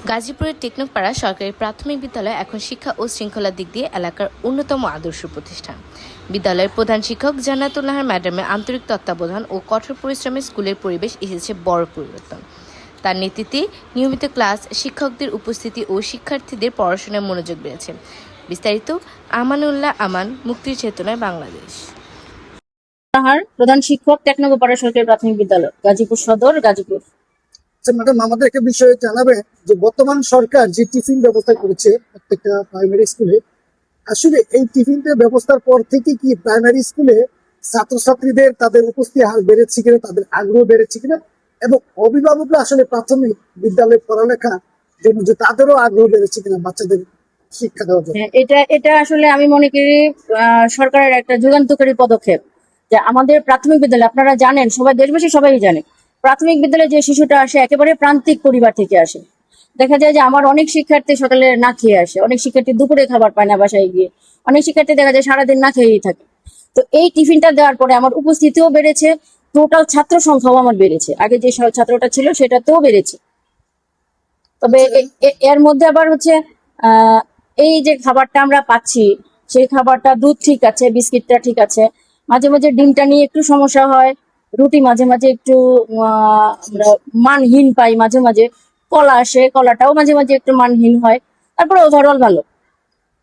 গাজীপুরের টেকনোপাড়া সরকারি প্রাথমিক বিদ্যালয় এখন শিক্ষা ও শৃঙ্খলার দিক দিয়ে এলাকার অন্যতম আদর্শ প্রতিষ্ঠান। বিদ্যালয়ের প্রধান শিক্ষক জান্নাতুল ম্যাডামের আন্তরিক তত্ত্বাবধান ও কঠোর পরিশ্রমে স্কুলের পরিবেশ এসেছে বড় পরিবর্তন। তার নেতৃত্বে নিয়মিত ক্লাস, শিক্ষকদের উপস্থিতি ও শিক্ষার্থীদের পড়াশোনায় মনোযোগ বেড়েছে। বিস্তারিত আমানুল্লাহ আমান, মুক্তির চেতনায় বাংলাদেশ। প্রধান শিক্ষক, টেকনোপাড়া সরকারি প্রাথমিক বিদ্যালয়, গাজীপুর সদর, গাজীপুর। ম্যাডাম, আমাদের একটা বিষয়ে জানাবেন যে বর্তমান সরকার যে টিফিন ব্যবস্থা করেছে প্রত্যেকটা প্রাইমারি স্কুলে, আসলে এই টিফিনটা ব্যবস্থার পর থেকে কি প্রাইমারি স্কুলে ছাত্রছাত্রীদের তাদের উপস্থিতি হার বেড়েছে কিনা, তাদের আগ্রহ বেড়েছে কিনা, এবং অভিভাবকরা আসলে প্রাথমিক বিদ্যালয়ে পড়ালেখা জন্য যে তাদেরও আগ্রহ বেড়েছে কিনা বাচ্চাদের শিক্ষা দেওয়ার জন্য? এটা আসলে আমি মনে করি সরকারের একটা যুগান্তকারী পদক্ষেপ। যে আমাদের প্রাথমিক বিদ্যালয়, আপনারা জানেন, সবাই দেশবাসী সবাই জানে, প্রাথমিক বিদ্যালয়ে যে শিশুটা আসে একেবারে প্রান্তিক পরিবার থেকে আসে। দেখা যায় যে আমার অনেক শিক্ষার্থী সকালে না খেয়ে আসে, অনেক শিক্ষার্থী দুপুরে খাবার পায় না বাসায় গিয়ে, অনেক শিক্ষার্থী দেখা যায় সারাদিন না খেয়েই থাকে। তো এই টিফিনটা দেওয়ার পরে আমার উপস্থিতিও বেড়েছে, টোটাল ছাত্র সংখ্যাও আমার বেড়েছে, আগে যে ছাত্রটা ছিল সেটাতেও বেড়েছে। তবে এর মধ্যে আবার হচ্ছে এই যে খাবারটা আমরা পাচ্ছি, সেই খাবারটা দুধ ঠিক আছে, বিস্কিটটা ঠিক আছে, মাঝে মাঝে ডিমটা নিয়ে একটু সমস্যা হয়, রুটি মাঝে মাঝে একটু আমরা মানহীন পাই, মাঝে মাঝে কলা আসে, কলাটাও মাঝে মাঝে একটু মানহীন হয়, তারপরে ওভারঅল ভালো।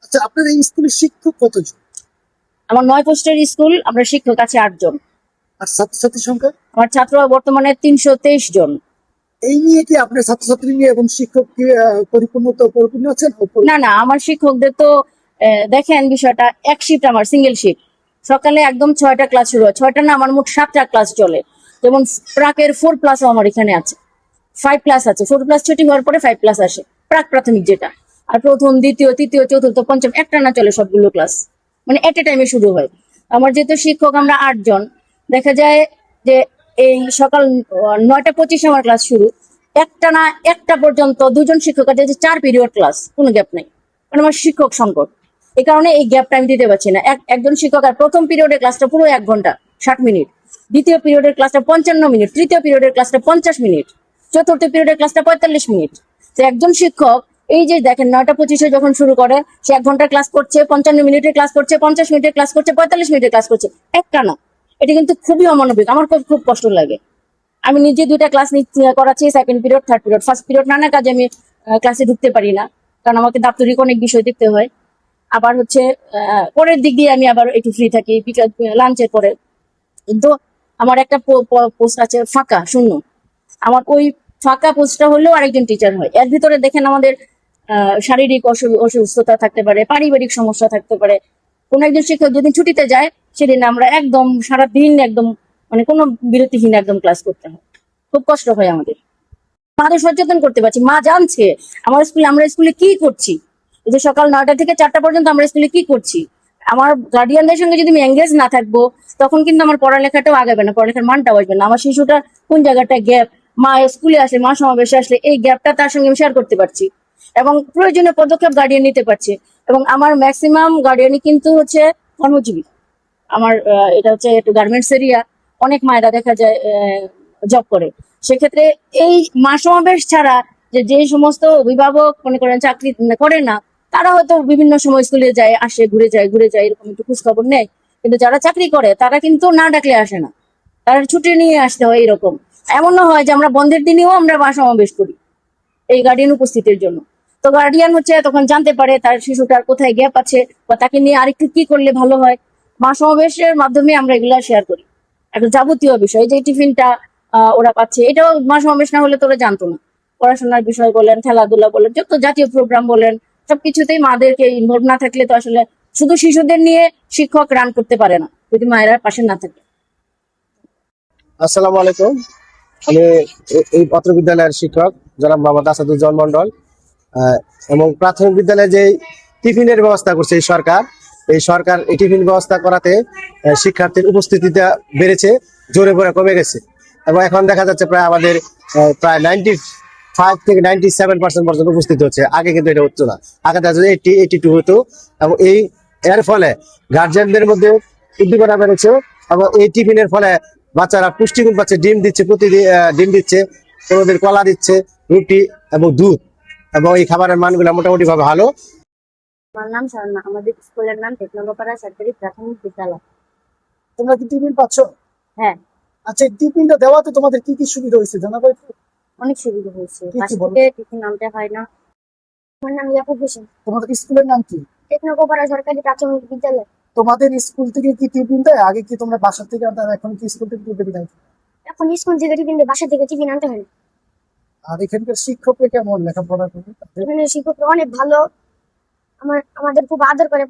আচ্ছা, আপনার এই স্কুলের শিক্ষক কতজন? আমার 9 পোস্টের স্কুল, আমরা শিক্ষক আছে 8 জন। আর ছাত্রছাত্রীর সংখ্যা? আমার ছাত্র বর্তমানে 323 জন। এই নিয়ে কি আপনার ছাত্রছাত্রী নিয়ে এবং শিক্ষক কি পরিপূর্ণ আছেন? না, আমার শিক্ষকদের তো দেখেন বিষয়টা, এক শিফট, আমার সিঙ্গেল শিফট। সকালে একদম 6টা ক্লাস শুরু হয়, 6টা না, আমার মোট 7টা ক্লাস চলে। যেমন প্রাকের 4+ আমার এখানে আছে, 5+ আছে, 4+ ছুটি হওয়ার পরে 5+ আসে, প্রাক প্রাথমিক যেটা। আর প্রথম, দ্বিতীয়, তৃতীয়, চতুর্থ, পঞ্চম একটা না চলে সবগুলো ক্লাস, মানে এট এ টাইমে শুরু হয়। আমার যেহেতু শিক্ষক আমরা 8 জন, দেখা যায় যে এই সকাল 9টা 25 আমার ক্লাস শুরু, একটা পর্যন্ত 2জন শিক্ষক আছে, যে 4 পিরিয়ড ক্লাস, কোনো গ্যাপ নেই। কারণ আমার শিক্ষক সংকট, এই কারণে এই গ্যাপটা আমি দিতে পারছি না। একজন শিক্ষক, আর প্রথম পিরিয়ডের ক্লাসটা পুরো 1 ঘন্টা 60 মিনিট, দ্বিতীয় পিরিয়ডের ক্লাসটা 55 মিনিট, তৃতীয় পিরিয়ডের ক্লাসটা 50 মিনিট, চতুর্থ পিরিয়ডের ক্লাসটা 45 মিনিট। তো একজন শিক্ষক এই যে দেখেন 9টা 25 যখন শুরু করে, সে 1 ঘন্টা ক্লাস করছে, 55 মিনিটের ক্লাস করছে, 50 মিনিটের ক্লাস করছে, 45 মিনিটের ক্লাস করছে, একটা না। এটা কিন্তু খুবই অমানবিক, আমার খুব কষ্ট লাগে। আমি নিজে 2টা ক্লাস করাচ্ছি, second period, third period. First period নানা কাজে আমি ক্লাসে ঢুকতে পারি না, কারণ আমাকে দাপ্তরিক অনেক বিষয় দেখতে হয়। আবার হচ্ছে পরের দিক দিয়ে আমি আবার একটু ফ্রি থাকি লাঞ্চের পরে। কিন্তু আমার একটা পোস্ট আছে ফাঁকা শূন্য, আমার ওই ফাঁকা পোস্টটা হলেও আরেকজন টিচার হয়। এর ভিতরে দেখেন আমাদের শারীরিক অসুস্থতা থাকতে পারে, পারিবারিক সমস্যা থাকতে পারে। কোন একজন শিক্ষক যেদিন ছুটিতে যায়, সেদিন আমরা একদম সারাদিন একদম মানে কোনো বিরতিহীন একদম ক্লাস করতে হয়, খুব কষ্ট হয় আমাদের। মাদের সচেতন করতে পারছি, মা জানছে আমরা স্কুলে কি করছি, এই যে সকাল 9টা থেকে 4টা পর্যন্ত আমরা স্কুলে কি করছি। আমার গার্ডিয়ানদের সঙ্গে যদি আমি এঙ্গেজ না থাকবো, তখন কিন্তু আমার পড়ালেখাটাও আগাবে না, পড়ালেখার মানটাও আসবে না। আমার শিশুটা কোন জায়গাটা গ্যাপ, মা স্কুলে আসলে, মা সমাবেশে আসলে এই গ্যাপটা তার সঙ্গে আমি শেয়ার করতে পারছি, এবং প্রয়োজনীয় পদক্ষেপ গার্ডিয়ান নিতে পারছে। এবং আমার ম্যাক্সিমাম গার্ডিয়ানই কিন্তু হচ্ছে কর্মজীবী। আমার এটা হচ্ছে একটু গার্মেন্টস এরিয়া, অনেক মায়েরা দেখা যায় জব করে। সেক্ষেত্রে এই মা সমাবেশ ছাড়া যে সমস্ত অভিভাবক মনে করেন চাকরি করে না, তারা হয়তো বিভিন্ন সময় স্কুলে যায়, আসে, ঘুরে যায়, এরকম একটু খোঁজ খবর নেয়। কিন্তু যারা চাকরি করে তারা কিন্তু না ডাকলে আসে না, তারা ছুটি নিয়ে আসতে হয়। এরকম এমনও হয় যে আমরা বন্ধের দিনেও আমরা মা সমাবেশ করি এই গার্ডিয়ান উপস্থিতির জন্য। তো গার্ডিয়ান হচ্ছে তখন জানতে পারে তার শিশুটার কোথায় গ্যাপ আছে, বা তাকে নিয়ে আরেকটু কি করলে ভালো হয়। মা সমাবেশের মাধ্যমে আমরা এগুলা শেয়ার করি। একটা যাবতীয় বিষয়, যে টিফিনটা ওরা পাচ্ছে, এটাও মা সমাবেশ না হলে তো ওরা জানতো না। পড়াশোনার বিষয় বলেন, খেলাধুলা বলেন, যত জাতীয় প্রোগ্রাম বলেন, সবকিছুতেই মাদেরকে ইনভলভ না থাকলে তো আসলে শুধু শিশুদের নিয়ে শিক্ষক রান করতে পারে না, যদি মায়েরা পাশে না থাকে। আসসালামু আলাইকুম, আমি এই পত্র বিদ্যালয়ের শিক্ষক জনাব মোহাম্মদ আসাদুজ্জামান মন্ডল। এবং প্রাথমিক বিদ্যালয়ে যে টিফিনের ব্যবস্থা করছে এই সরকার এই টিফিন ব্যবস্থা করাতে শিক্ষার্থীর উপস্থিতিটা বেড়েছে, জোরে পড়ে কমে গেছে। এবং এখন দেখা যাচ্ছে আমাদের প্রায় 95 থেকে 97% পর্যন্ত উপস্থিত হচ্ছে। আগে কিন্তু এটা হতো না, আগে দেখা যাচ্ছে 82 হতো। এবং এর ফলে গার্জিয়ানদের মধ্যে উদ্দীপনা বেড়েছে, এবং এই টিফিনের ফলে বাচ্চারা পুষ্টিগুণ পাচ্ছে। ডিম দিচ্ছে, প্রতিদিন ডিম দিচ্ছে, কোনোদিন কলা দিচ্ছে, রুটি এবং দুধ। এবং এই খাবারের মানগুলো মোটামুটি ভাবে ভালো। আমার নাম সারনা, আমাদের স্কুলের নাম টেকনোপাড়া সরকারি প্রাথমিক বিদ্যালয়। তোমরা কি টিফিন পাচ্ছ? হ্যাঁ, আচ্ছা, এই টিফিনটা দেওয়াতে তোমাদের কি কি সুবিধা হয়েছে জানাবো একটু? অনেক সুবিধা হয়েছে। কি কি বাসা বলো? থেকে টিফিন আনতে হয় না। আমার নাম ইয়াকুব হোসেন, তোমাদের স্কুলের নাম কি? টেকনোপাড়া সরকারি প্রাথমিক বিদ্যালয়। তোমাদের স্কুল থেকে কি টিফিন দেয়? আগে কি তোমরা বাসা থেকে আনতে, আর এখন কি স্কুল থেকে টিফিন দেয়? এখন স্কুল থেকে টিফিন দেয়, বাসা থেকে টিফিন আনতে হয় না। আর এখানকার শিক্ষকরা কেমন লেখাপড়া করে? এখানে শিক্ষকরা অনেক ভালো, আমাদের খুব আদর করে।